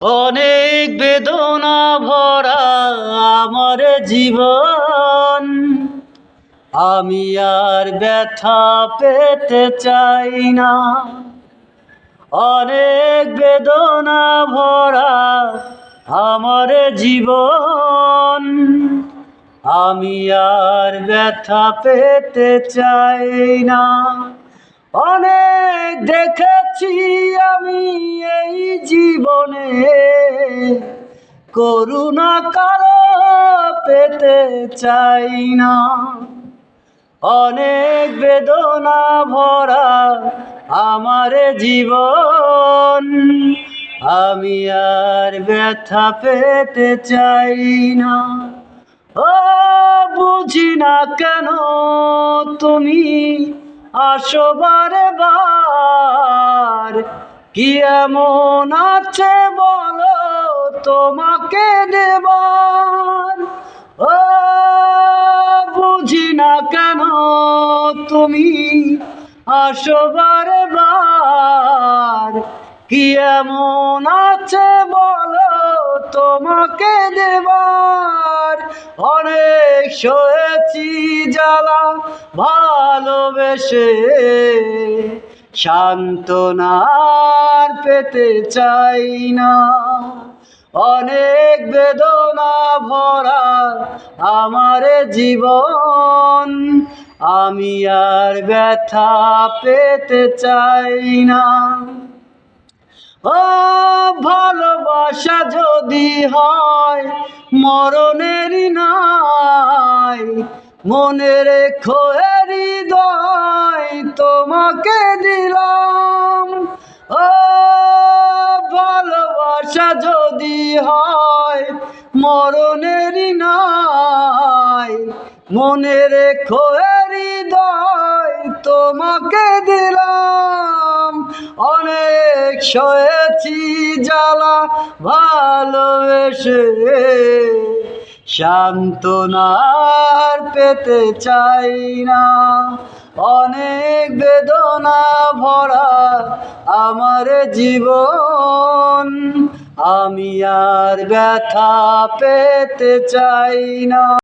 অনেক বেদনা ভরা আমার জীবন, আমি আর ব্যথা পেতে চাই না। অনেক বেদনা ভরা আমার জীবন, আমি আর ব্যথা পেতে চাই না। অনেক দেখেছি আমি এই জীবনে, করুণা কারো পেতে চাই না। অনেক বেদনা ভরা আমার জীবন, আমি আর ব্যথা পেতে চাই না। ও বুঝি না কেন তুমি আসো বারে বার, কি এমন আছে বলো তোমাকে দেবার। ও বুঝি না কেন তুমি আসো বারে বার, কি এমন আছে বলো তোমাকে দেবার। অনেক সয়েছি জ্বালা ভালোবেসে, সান্ত্বনার পেতে চাই না। অনেক বেদনা ভরা আমার জীবন, আমি আর ব্যথা পেতে চাই না। ও ভালোবাসা যদি হয় মরণের নাই, মনে রেখো হৃদয় তোমাকে দিলাম। ও ভালোবাসা যদি হয় মরণের নাই, মনে রেখো হৃদয় তোমাকে দিলাম। অনেক সয়েছি জ্বালা ভালোবেসে, সান্ত্বনার পেতে চাই না। অনেক বেদনা ভরা আমার জীবন, আমি আর ব্যথা পেতে চাই না।